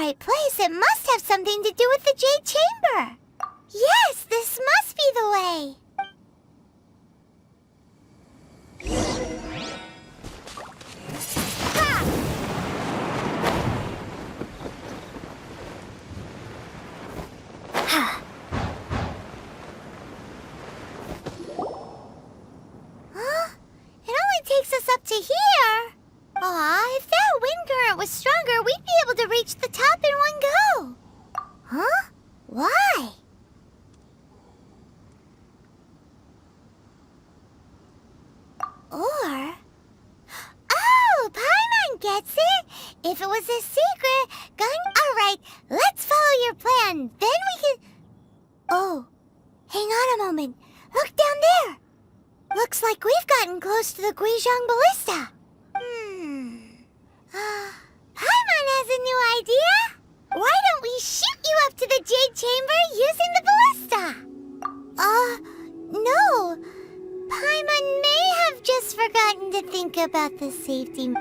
right place, it must have something to do with the Jade Chamber. Yes, this must be the way. Up to here? Aw, if that wind current was stronger, we'd be able to reach the top in one go. Huh? Why? Or... Oh, Paimon gets it! If it was a secret, Alright, let's follow your plan. Then we can... Oh, hang on a moment. Look down there! Looks like we've gotten close to the Guizhong Ballista. Paimon has a new idea. Why don't we shoot you up to the Jade Chamber using the ballista? No. Paimon may have just forgotten to think about the safety...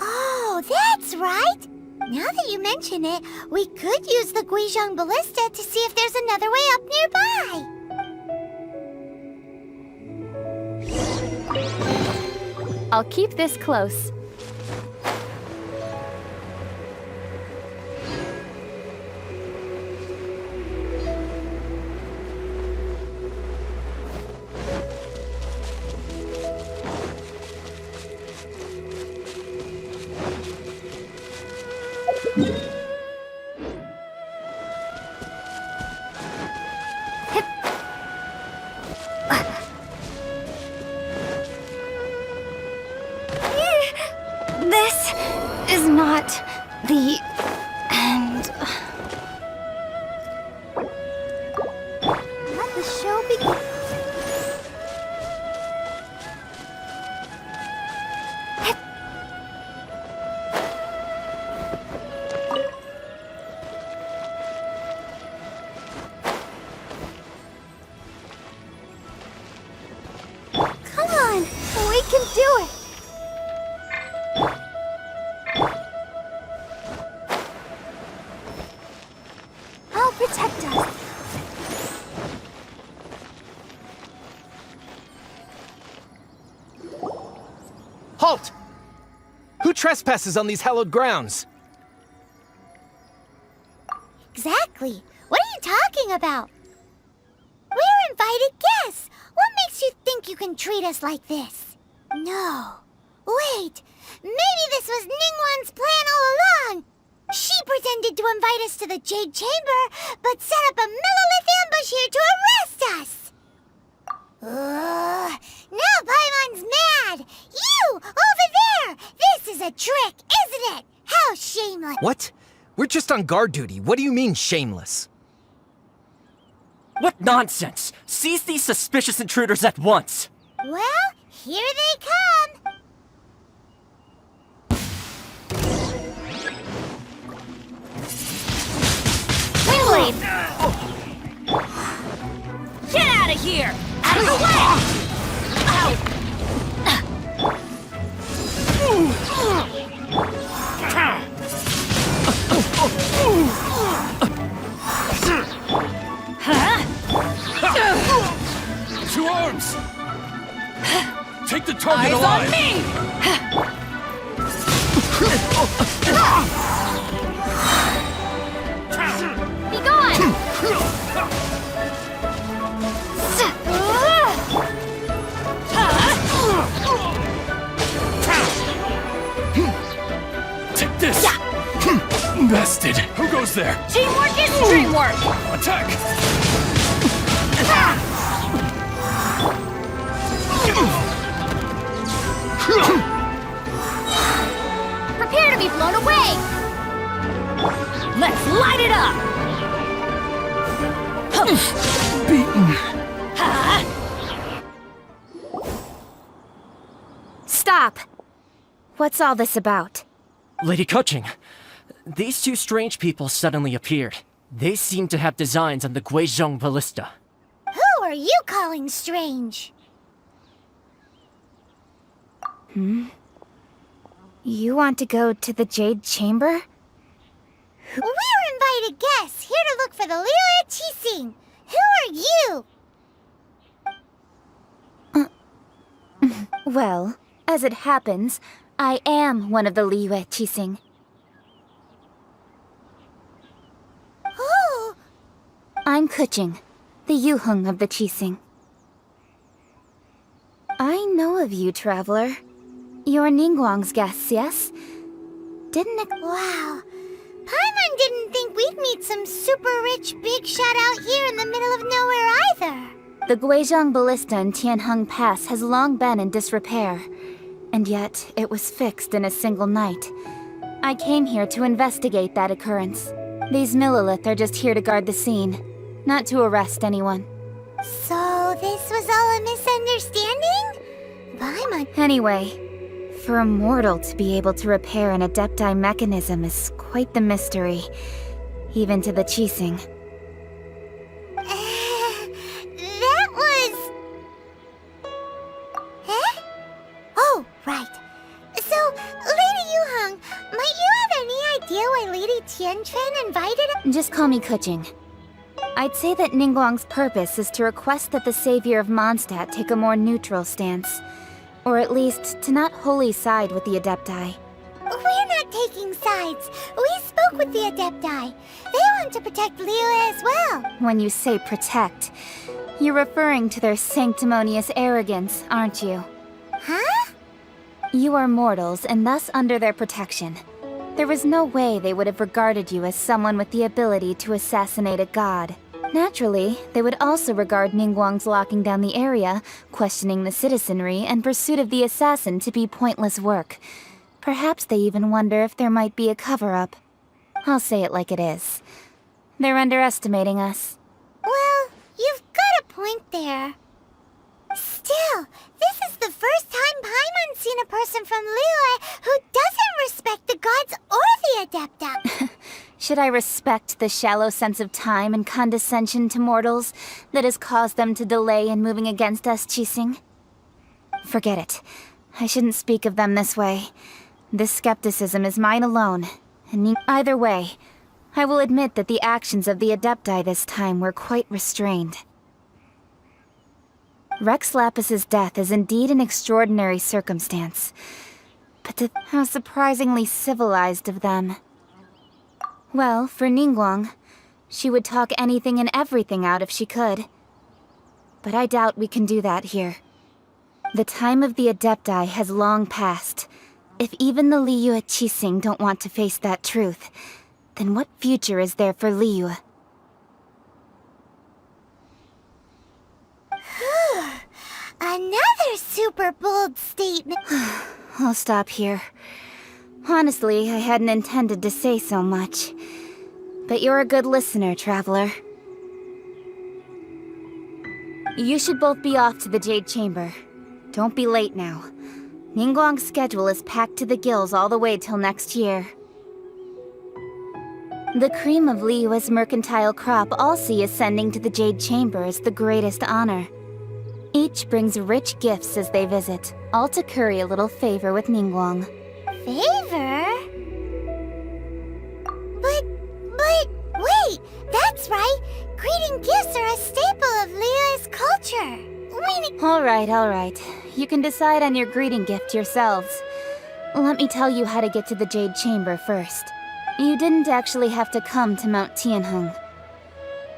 Oh, that's right. Now that you mention it, we could use the Guizhong Ballista to see if there's another way up nearby. I'll keep this close. This is not the end. Let the show begin. Come on, we can do it. Protect us. Halt! Who trespasses on these hallowed grounds? Exactly. What are you talking about? We're invited guests. What makes you think you can treat us like this? No. Wait. Maybe this was Ningguang's plan all along. She pretended to invite us to the Jade Chamber, but set up a millilith ambush here to arrest us! Now Paimon's mad! You, over there! This is a trick, isn't it? How shameless! What? We're just on guard duty. What do you mean, shameless? What nonsense! Seize these suspicious intruders at once! Well, here they come! Windblade! Get out of here! Out of the way! Two arms! Take the target Eyes alive! on me! Be gone! Take this! Bested! Who goes there? Teamwork is dreamwork! Attack! Prepare to be blown away! Let's light it up! Beaten! Stop! What's all this about? Lady Keqing, these two strange people suddenly appeared. They seem to have designs on the Guizhong Ballista. Who are you calling strange? You want to go to the Jade Chamber? We're invited guests here to look for the liyue. Who are you? Well, as it happens, I am one of the liyue. Oh, I'm Keqing, the Yuheng of the Qixing. I know of you, traveler. You're Ningguang's guests, yes? Didn't it? wow. Paimon didn't think we'd meet some super rich big shot out here in the middle of nowhere either. The Guizhong Ballista in Tianheng Pass has long been in disrepair, and yet it was fixed in a single night. I came here to investigate that occurrence. These Millilith are just here to guard the scene, not to arrest anyone. So this was all a misunderstanding? Paimon... Anyway, for a mortal to be able to repair an Adepti mechanism is quite the mystery, even to the Qixing. that was... Huh? Oh, right. So, Lady Yuheng, might you have any idea why Lady Tianquan invited us? Just call me Keqing. I'd say that Ningguang's purpose is to request that the savior of Mondstadt take a more neutral stance. Or at least, to not wholly side with the Adepti. We're not taking sides. We spoke with the Adepti. They want to protect liyue as well. When you say protect, you're referring to their sanctimonious arrogance, aren't you? Huh? You are mortals, and thus under their protection. There was no way they would have regarded you as someone with the ability to assassinate a god. Naturally, they would also regard Ningguang's locking down the area, questioning the citizenry, and pursuit of the assassin to be pointless work. Perhaps they even wonder if there might be a cover-up. I'll say it like it is. They're underestimating us. Well, you've got a point there. Still, this is the first time Paimon's seen a person from liyue who doesn't respect the gods or the Adepti. Should I respect the shallow sense of time and condescension to mortals that has caused them to delay in moving against us, Qixing? Forget it. I shouldn't speak of them this way. This skepticism is mine alone, and either way, I will admit that the actions of the Adepti this time were quite restrained. Rex Lapis's death is indeed an extraordinary circumstance, but how surprisingly civilized of them. Well, for Ningguang, she would talk anything and everything out if she could. But I doubt we can do that here. The time of the Adepti has long passed. If even the liyue Qixing don't want to face that truth, then what future is there for liyue? Another super bold statement. I'll stop here. Honestly, I hadn't intended to say so much. But you're a good listener, traveler. You should both be off to the Jade Chamber. Don't be late now. Ningguang's schedule is packed to the gills all the way till next year. The cream of liyue's mercantile crop all see ascending to the Jade Chamber as the greatest honor. Each brings rich gifts as they visit, all to curry a little favor with Ningguang. Favor? But, wait, that's right. Greeting gifts are a staple of liyue's culture. All right. You can decide on your greeting gift yourselves. Let me tell you how to get to the Jade Chamber first. You didn't actually have to come to Mount Tianheng.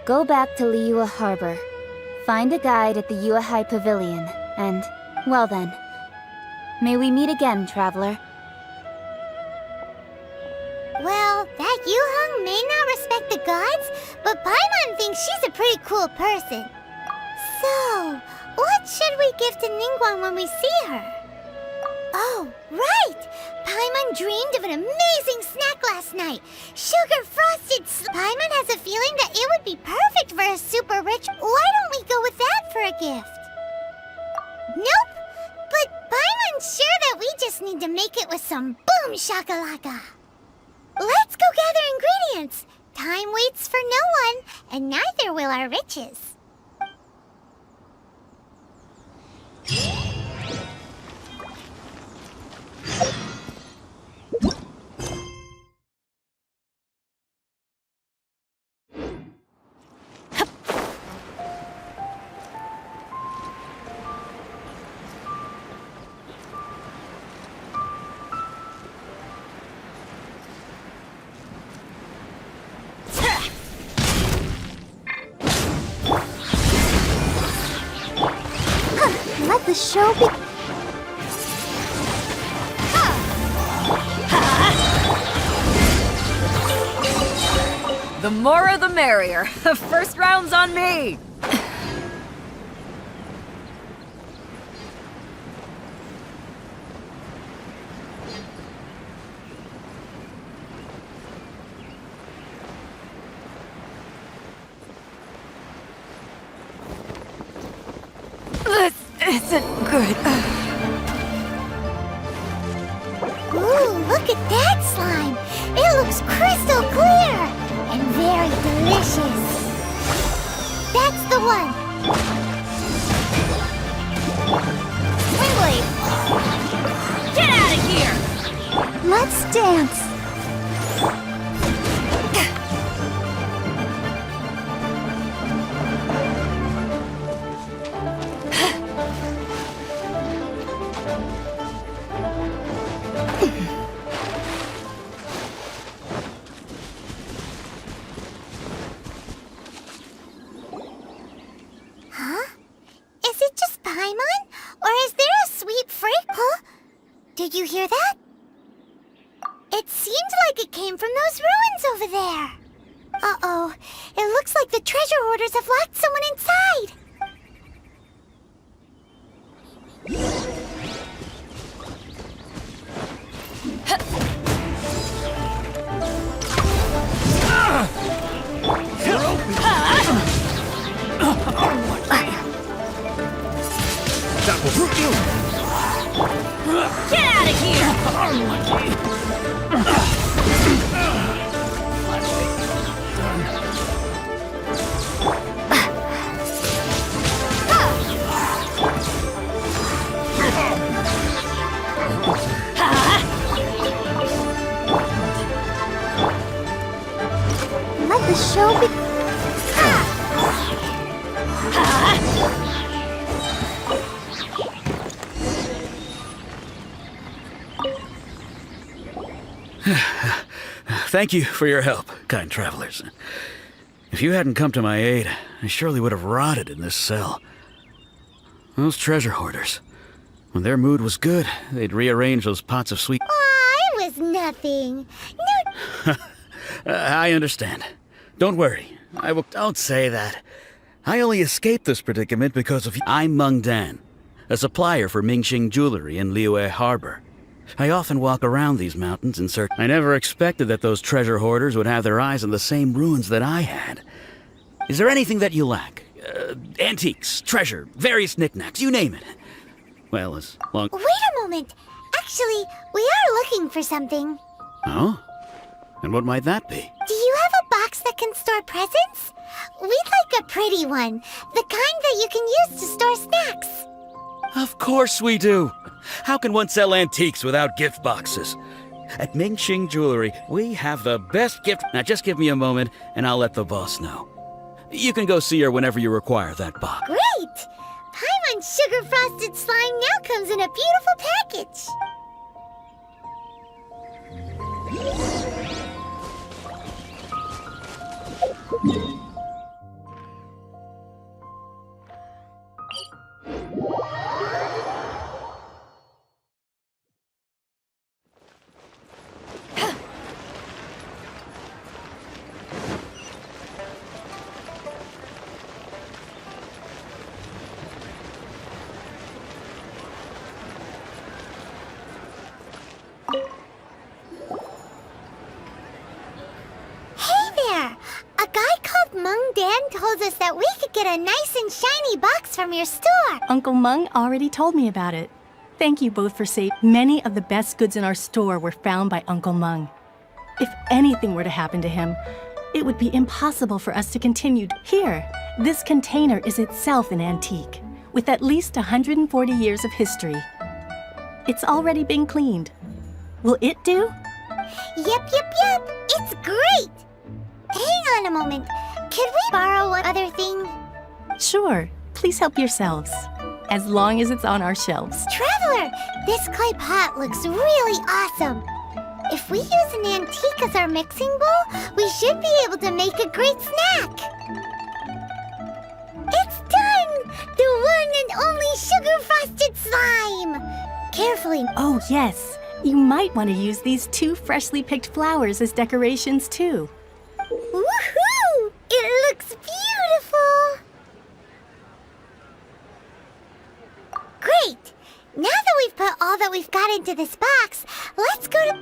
Go back to Liyue Harbor. Find a guide at the Yuehai Pavilion, and, well then, may we meet again, traveler. Well, that Yuheng may not respect the gods, but Paimon thinks she's a pretty cool person. So, what should we give to Ningguang when we see her? Oh, right! Paimon dreamed of an amazing snack last night. Sugar-frosted Paimon has a feeling that it would be perfect for a super rich. Why don't we go with that for a gift? Nope! But Paimon's sure that we just need to make it with some boom shakalaka. Let's go gather ingredients. Time waits for no one, and neither will our riches. the show be... The more the merrier. First round's on me. This isn't good. Ooh, look at that slime! It looks crystal clear! And very delicious! That's the one! Wingblade! Get out of here! Let's dance! Is it just Paimon? Or is there a sweet freak? Huh? Did you hear that? It seemed like it came from those ruins over there. Uh-oh. It looks like the treasure hoarders have locked someone inside. That will root you! Get out of here! Let the show be... Thank you for your help, kind travelers. If you hadn't come to my aid, I surely would have rotted in this cell. Those treasure hoarders, when their mood was good, they'd rearrange those pots of sweet... Aw, it was nothing. No... I understand. Don't worry. I will... Don't say that. I only escaped this predicament because of you. I'm Meng Dan, a supplier for Mingxing jewelry in Liyue Harbor. I often walk around these mountains in search... I never expected that those treasure hoarders would have their eyes on the same ruins that I had. Is there anything that you lack? Antiques, treasure, various knickknacks, you name it. Well, as long... Wait a moment. Actually, we are looking for something. Oh? And what might that be? Do you have a box that can store presents? We'd like a pretty one. The kind that you can use to store snacks. Of course we do. How can one sell antiques without gift boxes? At Mingxing Jewelry, we have the best gift... Now just give me a moment, and I'll let the boss know. You can go see her whenever you require that box. Great! Paimon's sugar frosted slime now comes in a beautiful package. Told us that we could get a nice and shiny box from your store. Uncle Meng already told me about it. Thank you both for saving. Many of the best goods in our store were found by Uncle Meng. If anything were to happen to him, it would be impossible for us to continue. Here, this container is itself an antique, with at least 140 years of history. It's already been cleaned. Will it do? Yep. It's great. Hang on a moment. Could we borrow one other thing? Sure. Please help yourselves. As long as it's on our shelves. Traveler, this clay pot looks really awesome. If we use an antique as our mixing bowl, we should be able to make a great snack. It's done! The one and only sugar-frosted slime! Carefully. Oh, yes. You might want to use these 2 freshly picked flowers as decorations, too. Woohoo! It looks beautiful! Great! Now that we've put all that we've got into this box, let's go to...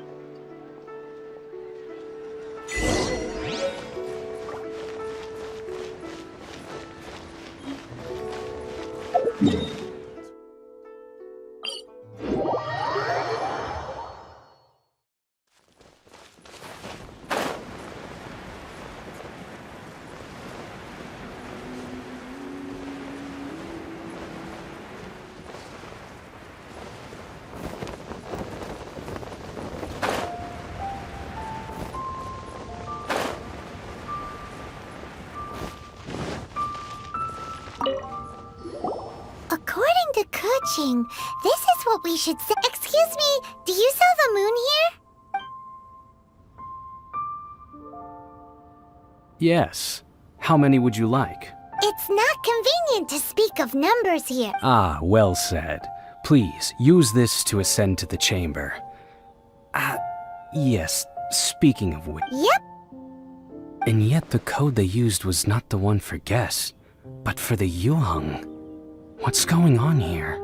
According to Kuching, this is what we should say. Excuse me, do you sell the moon here? Yes. How many would you like? It's not convenient to speak of numbers here. Ah, well said. Please, use this to ascend to the chamber. Yes, speaking of which... Yep. And yet the code they used was not the one for guests, but for the Yuheng. What's going on here?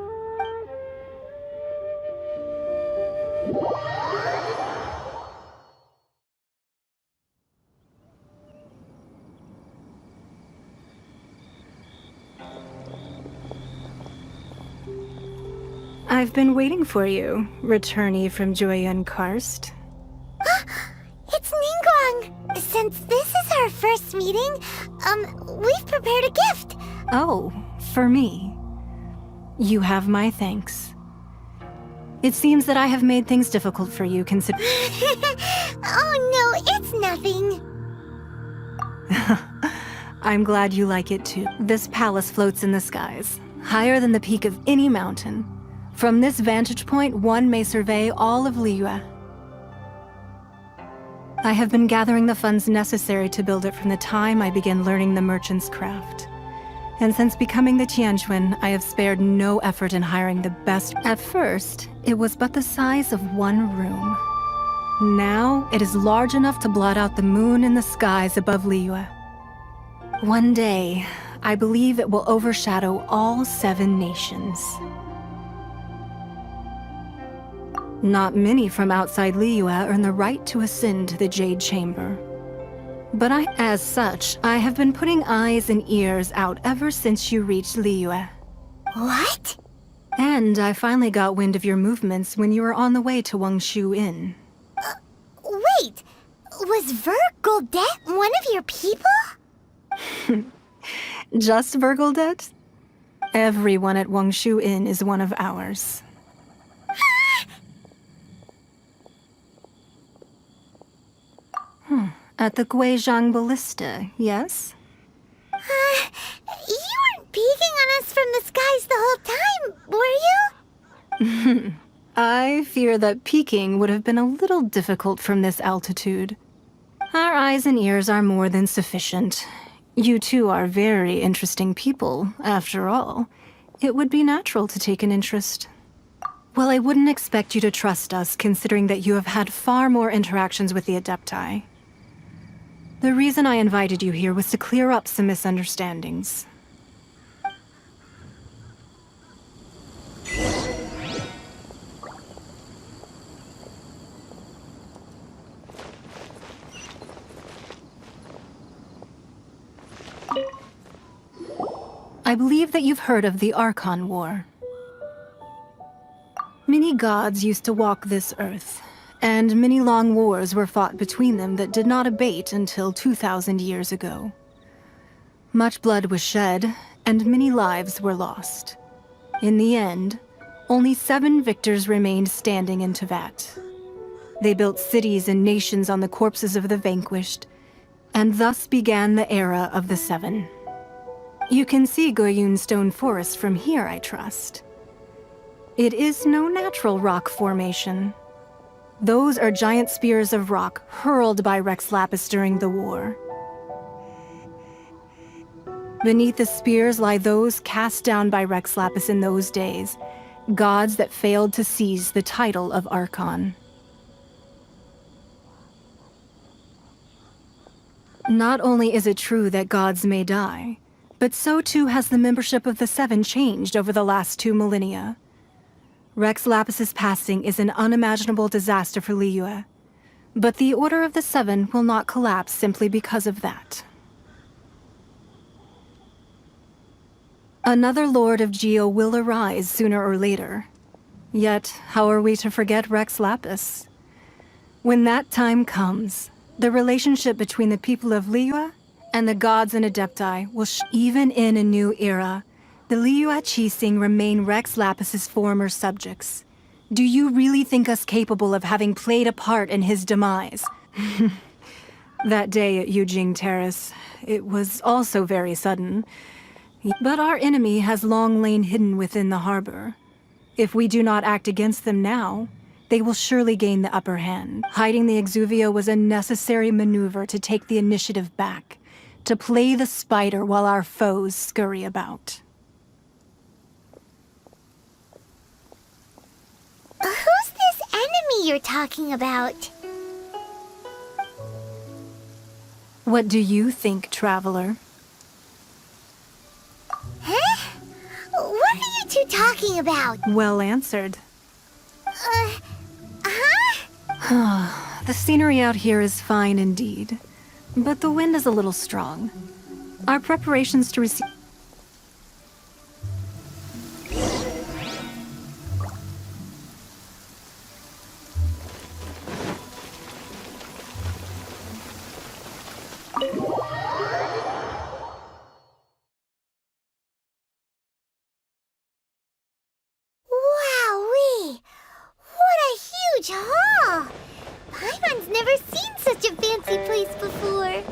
I've been waiting for you, returnee from Joyun Karst. It's Ningguang. Since this is our first meeting, we've prepared a gift. Oh, for me. You have my thanks. It seems that I have made things difficult for you, considering... Oh no, it's nothing. I'm glad you like it too. This palace floats in the skies, higher than the peak of any mountain. From this vantage point, one may survey all of Liyue. I have been gathering the funds necessary to build it from the time I began learning the merchant's craft. And since becoming the Tianquan, I have spared no effort in hiring the best. At first, it was but the size of one room. Now, it is large enough to blot out the moon in the skies above Liyue. One day, I believe it will overshadow all 7 nations. Not many from outside Liyue earn the right to ascend to the Jade Chamber. But as such, I have been putting eyes and ears out ever since you reached Liyue. What? And I finally got wind of your movements when you were on the way to Wangshu Inn. Wait! Was Vergoldet one of your people? Just Vergoldet? Everyone at Wangshu Inn is one of ours. At the Guizhang Ballista, yes? You weren't peeking on us from the skies the whole time, were you? I fear that peeking would have been a little difficult from this altitude. Our eyes and ears are more than sufficient. You two are very interesting people, after all. It would be natural to take an interest. Well, I wouldn't expect you to trust us, considering that you have had far more interactions with the Adepti. The reason I invited you here was to clear up some misunderstandings. I believe that you've heard of the Archon War. Many gods used to walk this earth, and many long wars were fought between them that did not abate until 2,000 years ago. Much blood was shed, and many lives were lost. In the end, only 7 victors remained standing in Teyvat. They built cities and nations on the corpses of the vanquished, and thus began the era of the 7. You can see Goyun Stone Forest from here, I trust. It is no natural rock formation. Those are giant spears of rock hurled by Rex Lapis during the war. Beneath the spears lie those cast down by Rεsεyvαdσs in those days, gods that failed to seize the title of Archon. Not only is it true that gods may die, but so too has the membership of the Seven changed over the last 2 millennia. Rεsεyvαdσs' passing is an unimaginable disaster for liyue, but the Order of the Seven will not collapse simply because of that. Another Lord of Geo will arise sooner or later. Yet, how are we to forget Rεsεyvαdσs? When that time comes, the relationship between the people of liyue and the gods and adepti will even in a new era, the liyue Qixing remain Rεsεyvαdσs' former subjects. Do you really think us capable of having played a part in his demise? That day at Yujing Terrace, it was also very sudden. But our enemy has long lain hidden within the harbor. If we do not act against them now, they will surely gain the upper hand. Hiding the exuvio was a necessary maneuver to take the initiative back, to play the spider while our foes scurry about. Who's this enemy you're talking about? What do you think, traveler? Huh? What are you two talking about? Well answered. Huh? The scenery out here is fine indeed, but the wind is a little strong. Our preparations to receive... Wowee! What a huge hall! Paimon's never seen such a fancy place before.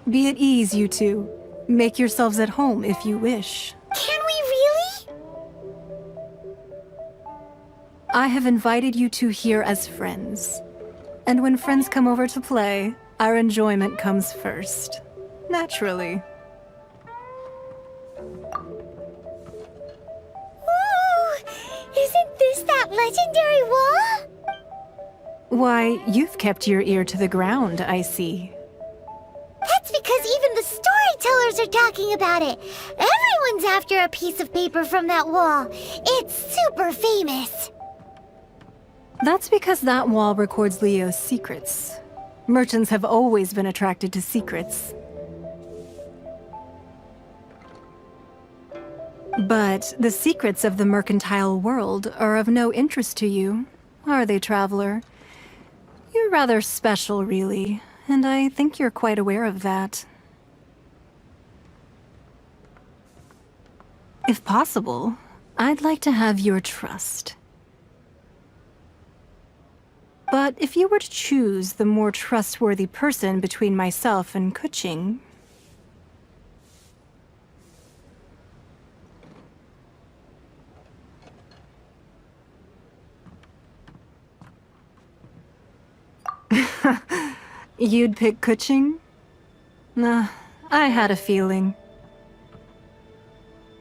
Be at ease, you two. Make yourselves at home if you wish. Can we really? I have invited you two here as friends. And when friends come over to play, our enjoyment comes first. Naturally. Ooh! Isn't this that legendary wall? Why, you've kept your ear to the ground, I see. That's because even the storytellers are talking about it. Everyone's after a piece of paper from that wall. It's super famous. That's because that wall records Leo's secrets. Merchants have always been attracted to secrets. But the secrets of the mercantile world are of no interest to you, are they, traveler? You're rather special, really, and I think you're quite aware of that. If possible, I'd like to have your trust. But if you were to choose the more trustworthy person between myself and Keqing... You'd pick Keqing? Nah, I had a feeling.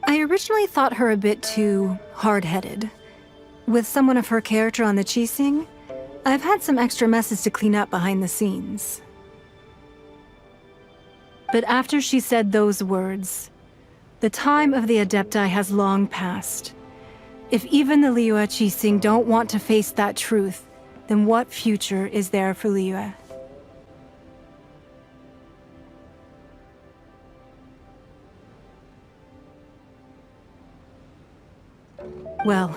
I originally thought her a bit too hard-headed. With someone of her character on the Qixing, I've had some extra messes to clean up behind the scenes. But after she said those words, the time of the Adepti has long passed. If even the liyue Qixing don't want to face that truth, then what future is there for liyue? Well,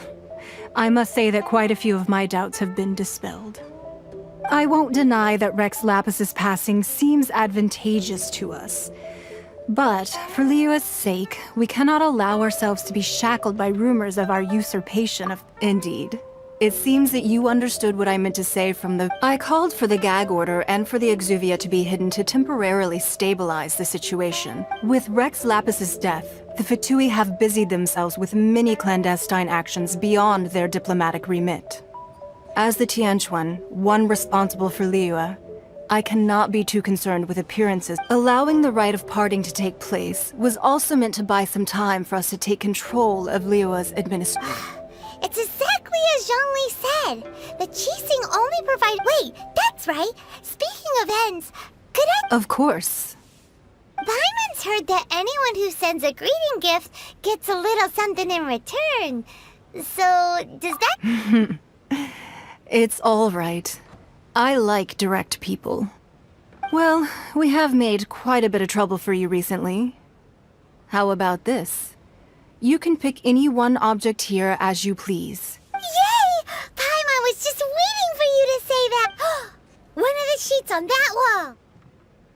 I must say that quite a few of my doubts have been dispelled. I won't deny that Rεsεyvαdσs' passing seems advantageous to us. But, for Liyue's sake, we cannot allow ourselves to be shackled by rumors of our usurpation of... Indeed. It seems that you understood what I meant to say from the... I called for the gag order and for the exuvia to be hidden to temporarily stabilize the situation. With Rεsεyvαdσs' death, the Fatui have busied themselves with many clandestine actions beyond their diplomatic remit. As the Tianquan, one responsible for Liyue, I cannot be too concerned with appearances. Allowing the rite of parting to take place was also meant to buy some time for us to take control of Liyue's administration. It's exactly as Zhongli said. The Qixing only provide... Wait, that's right. Speaking of ends, could I... Of course. Paimon's heard that anyone who sends a greeting gift gets a little something in return. So, does that... It's all right. I like direct people. Well, we have made quite a bit of trouble for you recently. How about this? You can pick any one object here as you please. Yay! Paimon was just waiting for you to say that. One of the sheets on that wall.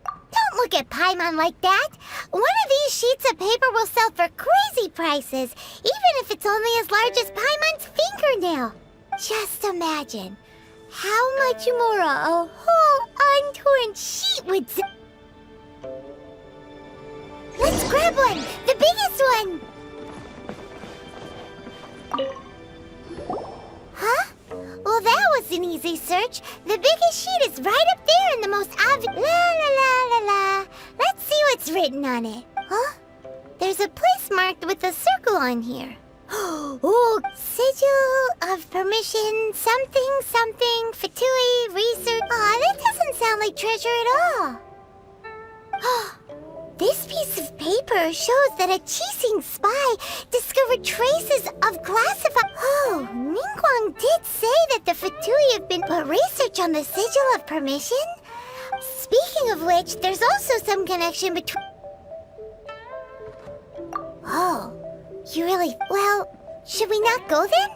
Don't look at Paimon like that. One of these sheets of paper will sell for crazy prices, even if it's only as large as Paimon's fingernail. Just imagine how much more a whole untorn sheet would sell. Let's grab one, the biggest one. Huh? Well, that was an easy search. The biggest sheet is right up there in the most obvious... La la la la la. Let's see what's written on it. Huh? There's a place marked with a circle on here. Oh, sigil of permission, something, something, Fatui, research... Aw, that doesn't sound like treasure at all. This piece of paper shows that a Qixing spy discovered traces of classified... Oh, Ningguang did say that the Fatui have been put research on the sigil of permission? Speaking of which, there's also some connection between... Oh, you really... Well, should we not go then?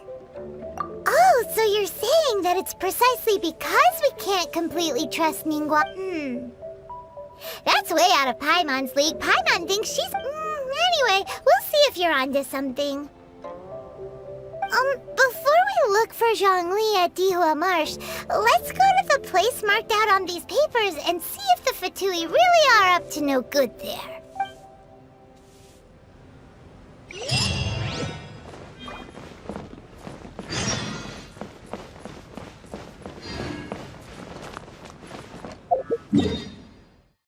Oh, so you're saying that it's precisely because we can't completely trust Ningguang... That's way out of Paimon's league. Paimon thinks she's... Anyway, we'll see if you're onto something. Before we look for Zhongli at Dihua Marsh, let's go to the place marked out on these papers and see if the Fatui really are up to no good there.